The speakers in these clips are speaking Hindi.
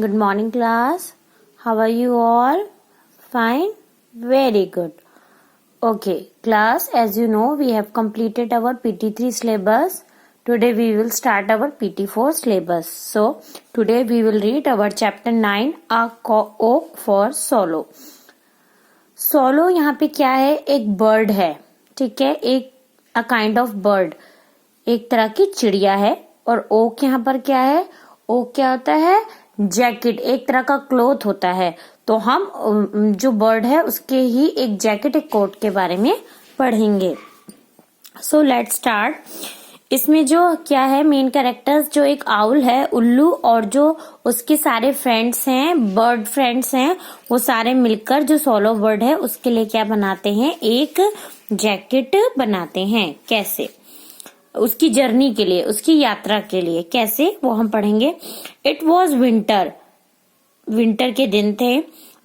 Good morning, class. How are you all? Fine? Very good. Okay, class, as you know, we have completed our PT3 syllabus. Today we will start our PT4 syllabus. So, today we will read our chapter 9, A Oak for Swallow. Swallow यहाँ पे क्या है? एक बर्ड है, ठीक है, एक अ काइंड ऑफ बर्ड, एक तरह की चिड़िया है. और ओक यहाँ पर क्या है? ओक क्या होता है? जैकेट, एक तरह का क्लोथ होता है. तो हम जो बर्ड है उसके ही एक जैकेट, एक कोट के बारे में पढ़ेंगे. So let's start. इसमें जो क्या है, मेन कैरेक्टर्स, जो एक आउल है, उल्लू, और जो उसके सारे फ्रेंड्स हैं, बर्ड फ्रेंड्स हैं, वो सारे मिलकर जो सोलो बर्ड है उसके लिए क्या बनाते हैं? एक जैकेट बनाते हैं. कैसे? उसकी जर्नी के लिए, उसकी यात्रा के लिए. कैसे? वो हम पढ़ेंगे. It was winter. विंटर के दिन थे.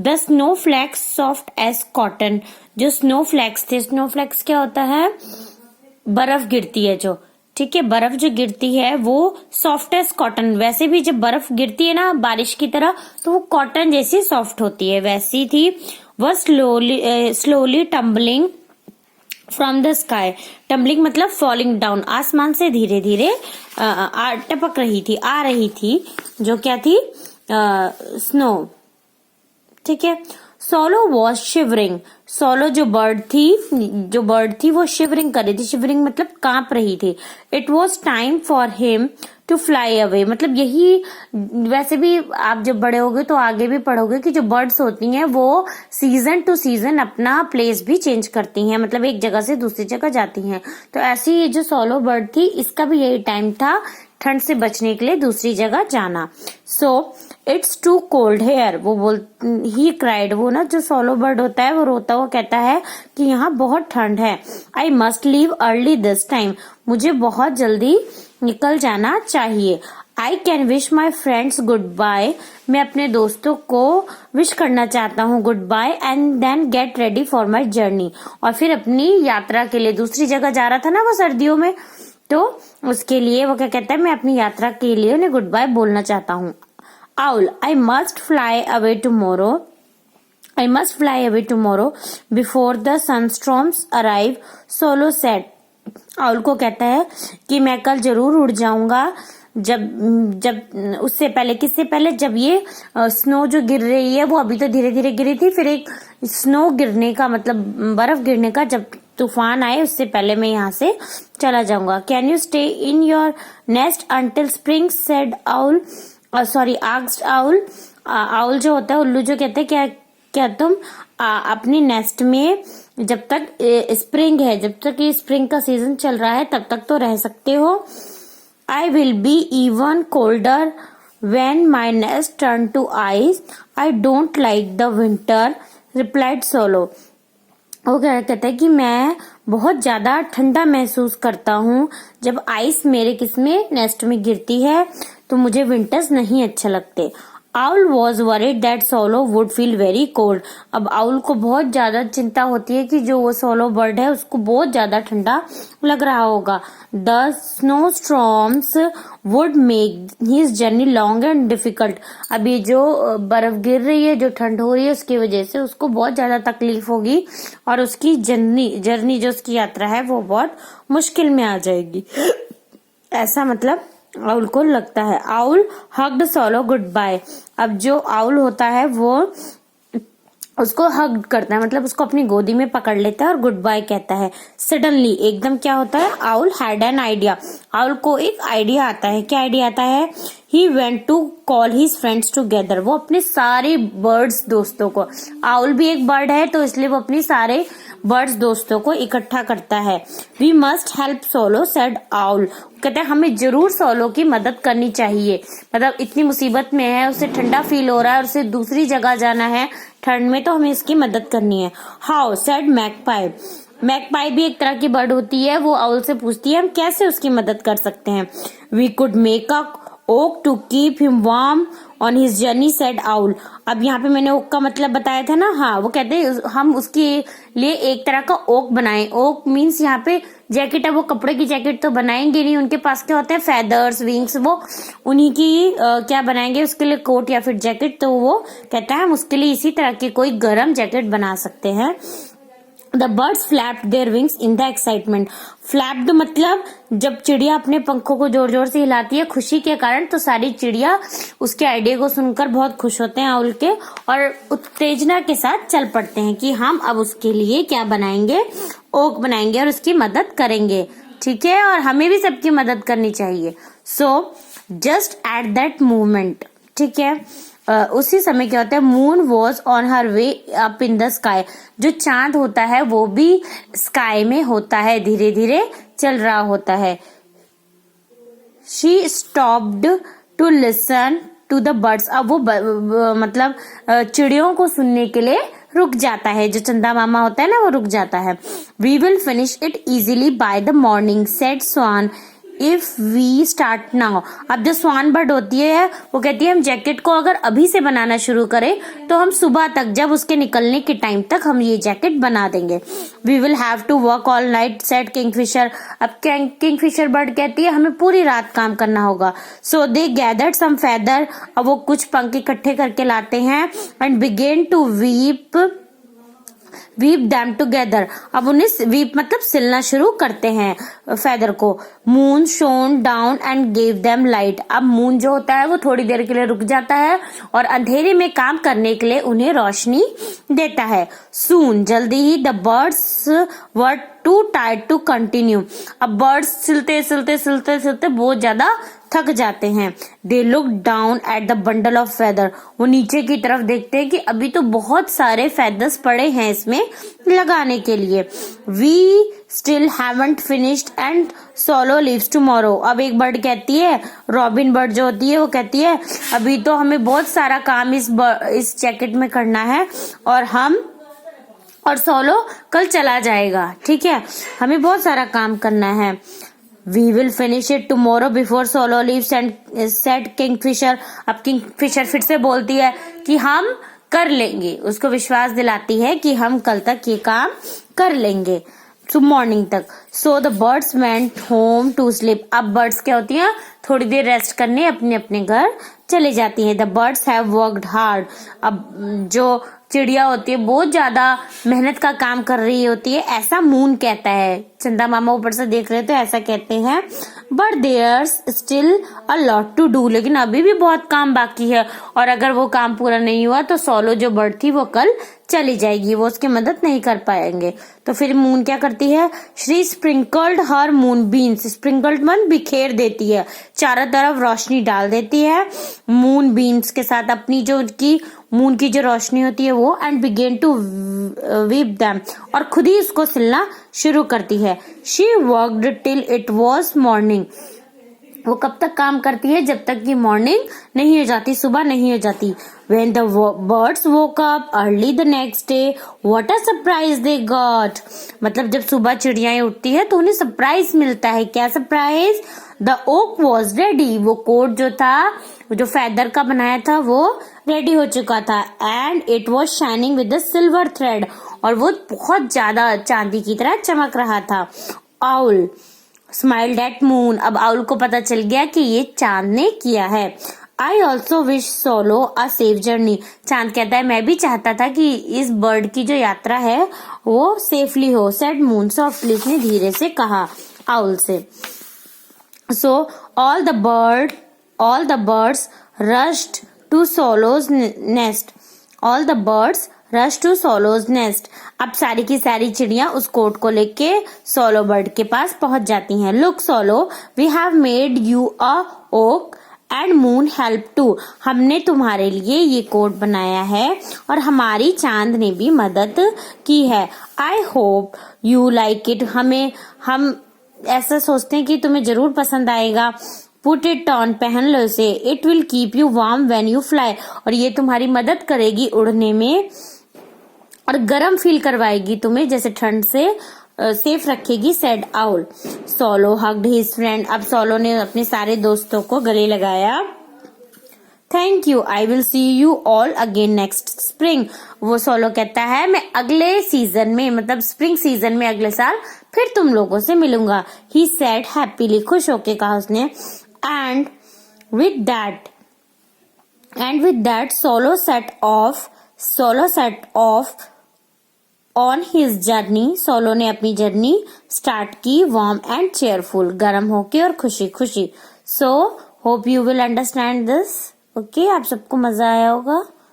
The snow flakes soft as cotton. जो स्नो फ्लैक्स थे, स्नो फ्लैक्स क्या होता है? बर्फ गिरती है जो, ठीक है, बर्फ जो गिरती है वो सॉफ्ट एज कॉटन. वैसे भी जब बर्फ गिरती है ना बारिश की तरह, तो वो कॉटन जैसी सॉफ्ट होती है, वैसी थी. वह slowly tumbling from the sky. Tumbling मतलब फॉलिंग डाउन, आसमान से धीरे धीरे टपक रही थी, आ रही थी. जो क्या थी? स्नो, ठीक है. Solo was shivering. सोलो जो बर्ड थी वो शिवरिंग कर रही थी. शिवरिंग मतलब कांप रही थी. It was time for him to fly away. मतलब यही, वैसे भी आप जब बड़े होगे तो आगे भी पढ़ोगे कि जो बर्ड्स होती हैं वो सीजन टू सीजन अपना प्लेस भी चेंज करती हैं, मतलब एक जगह से दूसरी जगह जाती हैं. तो ऐसी ये जो सोलो बर्ड थी, इसका भी यही टाइम था ठंड से बचने के लिए दूसरी जगह जाना. So it's too cold here. He cried. वो ना जो सोलो बर्ड होता है वो रोता हुआ कहता है कि यहाँ बहुत ठंड है. I must leave early this time. मुझे बहुत जल्दी निकल जाना चाहिए. I can wish my friends good bye. मैं अपने दोस्तों को विश करना चाहता हूँ good bye, and then get ready for my journey. और फिर अपनी यात्रा के लिए, दूसरी जगह जा रहा था ना वो सर्दियों में, तो उसके लिए वो क्या कहता है? मैं अपनी यात्रा के लिए उन्हें गुड बाय बोलना चाहता हूँ. Owl, I must fly away tomorrow. I must fly away tomorrow before the sunstorms arrive. Solo said. Owl को कहता है कि मैं कल जरूर उड़ जाऊंगा, जब उससे पहले, किससे पहले? जब ये स्नो जो गिर रही है वो अभी तो धीरे धीरे गिरी थी, फिर एक स्नो गिरने का मतलब बर्फ गिरने का जब तूफान आए उससे पहले मैं यहाँ से चला जाऊंगा. Can you stay in your nest until spring? Said owl. Asked owl. Owl जो होता है, उल्लू जो कहते हैं, क्या तुम अपनी नेस्ट में जब तक स्प्रिंग है, जब तक ये स्प्रिंग का सीजन चल रहा है तब तक तो रह सकते हो. I will be even colder when my nest turn to ice. I don't like the winter, replied Solo. वो क्या कहता है कि मैं बहुत ज्यादा ठंडा महसूस करता हूँ जब आइस मेरे किसमें, नेस्ट में गिरती है, तो मुझे विंटर्स नहीं अच्छे लगते. Owl was worried that solo would feel very cold. अब आउल को बहुत ज्यादा चिंता होती है कि जो वो सोलो बर्ड है उसको बहुत ज्यादा ठंडा लग रहा होगा. The snow storms would make his journey long and difficult. अब ये जो बर्फ गिर रही है, जो ठंड हो रही है, उसकी वजह से उसको बहुत ज्यादा तकलीफ होगी और उसकी जर्नी जो उसकी यात्रा है वो बहुत मुश्किल में आ जाएगी. ऐसा मतलब आउल को लगता है. Owl hugged Solo good bye. अब जो आउल होता है वो उसको हग करता है, मतलब उसको अपनी गोदी में पकड़ लेता है और गुड बाय कहता है. सडनली, एकदम क्या होता है? Owl had an idea. Owl को एक आइडिया आता है. क्या आइडिया आता है? He went to call his friends together. वो अपने सारे बर्ड्स दोस्तों को, आउल भी एक बर्ड है तो इसलिए वो अपनी सारे बर्ड्स दोस्तों को इकट्ठा करता है. We must help Solo, said owl. कहते हैं हमें जरूर सोलो की मदद करनी चाहिए. मतलब इतनी मुसीबत में है, उसे ठंडा फील हो रहा है और उसे दूसरी जगह जाना है ठंड में, तो हमें इसकी मदद करनी है. How, said magpie. मैगपाई भी एक तरह की बर्ड होती है. वो आउल से पूछती है हम कैसे उसकी मदद कर सकते हैं. वी कुड मेक अ ओक to keep him warm on his journey, said owl. अब यहाँ पे मैंने ओक का मतलब बताया था ना, हाँ वो कहते हैं हम उसके लिए एक तरह का ओक बनाएं। ओक मीन्स यहाँ पे जैकेट है, वो कपड़े की जैकेट तो बनाएंगे नहीं, उनके पास क्या होते हैं फेदर्स, विंग्स, वो उन्हीं की क्या बनाएंगे उसके लिए कोट या फिर जैकेट। तो वो कहता है हम उसके लिए इसी तरह की कोई गर्म जैकेट बना सकते हैं। The birds flapped their wings in the excitement. Flapped मतलब जब चिड़िया अपने पंखों को जोर जोर से हिलाती है खुशी के कारण, तो सारी चिड़िया उसके आइडिया को सुनकर बहुत खुश होते हैं आउल के, और उत्तेजना के साथ चल पड़ते हैं कि हम अब उसके लिए क्या बनाएंगे, ओक बनाएंगे और उसकी मदद करेंगे। ठीक है, और हमें भी सबकी मदद करनी चाहिए। So just at that movement, ठीक है, उसी समय क्या होता है, moon was on her way up in the sky. जो चांद होता है वो भी स्काई में होता है, धीरे धीरे चल रहा होता है। She stopped to listen to the birds. अब वो मतलब चिड़ियों को सुनने के लिए रुक जाता है, जो चंदा मामा होता है ना वो रुक जाता है। We will finish it easily by the morning, said swan, if we start now. अब जो स्वान बर्ड होती है वो कहती है हम जैकेट को अगर अभी से बनाना शुरू करें तो हम सुबह तक, जब उसके निकलने के टाइम तक हम ये जैकेट बना देंगे। We will have to work all night, said kingfisher. अब किंगफिशर बर्ड कहती है हमें पूरी रात काम करना होगा। So they gathered some feather. अब वो कुछ पंख इकट्ठे करके लाते हैं, and began to weave them together. अब उन्हें वीप मतलब सिलना शुरू करते हैं फेदर को। Moon shown down and gave them light. अब मून जो होता है वो थोड़ी देर के लिए रुक जाता है और अंधेरे में काम करने के लिए उन्हें रोशनी देता है। सून जल्दी ही the birds were too tired to continue. अब बर्ड्स सिलते सिलते सिलते सिलते बहुत ज्यादा थक जाते हैं। They look down at the bundle of feather. वो नीचे की तरफ देखते हैं कि अभी तो बहुत सारे फेदर्स पड़े हैं इसमें लगाने के लिए। We still haven't finished and Solo leaves tomorrow. अब एक बर्ड कहती है, रॉबिन बर्ड जो होती है वो कहती है अभी तो हमें बहुत सारा काम इस जैकेट में करना है और सोलो कल चला जाएगा। ठीक है, हमें बहुत सारा काम करना है। We will finish it tomorrow before Solo leaves and said Kingfisher। अब किंगफिशर फिर से बोलती है कि हम कर लेंगे, उसको विश्वास दिलाती है कि हम कल तक ये काम कर लेंगे, तो मॉर्निंग तक। So the birds went home to sleep. अब बर्ड्स क्या होती हैं, थोड़ी देर रेस्ट करने अपने अपने घर चले जाती हैं। The birds have worked hard. अब जो चिड़िया होती है बहुत ज्यादा मेहनत का काम कर रही होती है, ऐसा मून कहता है। चंदा मामा ऊपर से देख रहे तो ऐसा कहते हैं। But there's still a lot to do. लेकिन अभी भी बहुत काम बाकी है, और अगर वो काम पूरा नहीं हुआ तो सोलो जो बर्ड थी वो कल चली जाएगी, वो उसकी मदद नहीं कर पाएंगे। तो फिर मून क्या करती है, she sprinkled her moon beans. Sprinkled मन बिखेर देती है, चारों तरफ रोशनी डाल देती है मून बीन्स के साथ, अपनी जो उनकी मून की जो रोशनी होती है वो। And began to weave them, और खुद ही उसको सिलना शुरू करती है। She worked till it was morning. वो कब तक काम करती है, जब तक कि मॉर्निंग नहीं हो जाती, सुबह नहीं हो जाती। When the birds woke up early the next day, what a surprise they got। मतलब जब सुबह चिड़ियाएं उठती है तो उन्हें सरप्राइज मिलता है। क्या surprise? The oak was ready। वो कोट जो था, जो फेदर का बनाया था, वो रेडी हो चुका था। And it was shining with the silver thread। और वो बहुत ज्यादा चांदी की तरह चमक रहा था। Owl smiled at moon. अब आउल को पता चल गया कि ये चांद ने किया है। I also wish solo a safe journey. चांद कहता है मैं भी चाहता था कि इस बर्ड की जो यात्रा है वो सेफली हो। सेड मून सॉफ्टली, उसने धीरे से कहा आउल से। So all the birds rushed to Solo's nest. All the birds rush to Solo's nest. अब सारी की सारी चिड़िया उस कोट को लेके सोलो बर्ड के पास पहुंच जाती हैं। Look Solo, we have made you a ओक एंड मून हेल्प टू। हमने तुम्हारे लिए ये कोट बनाया है और हमारी चांद ने भी मदद की है। I hope you like it. हम ऐसा सोचते हैं कि तुम्हें जरूर पसंद आएगा। पुट इट ऑन, पहन लो इसे। It will keep you warm when you fly. और ये तुम्हारी मदद करेगी उड़ने में और गर्म फील करवाएगी तुम्हें, जैसे ठंड से सेफ रखेगी, said owl. Solo hugged his friend. अब सोलो ने अपने सारे दोस्तों को गले लगाया. Thank you, I will see you all again next spring. वो सोलो कहता है मैं अगले सीजन में, मतलब स्प्रिंग सीजन में अगले साल फिर तुम लोगों से मिलूंगा. ही सेड हैप्पीली, खुश होके कहा उसने. And with that solo set of on his journey. Solo ने अपनी जर्नी स्टार्ट की. वार्म एंड चेयरफुल, गर्म होके और खुशी खुशी. So hope you will understand this. Okay, आप सबको मजा आया होगा.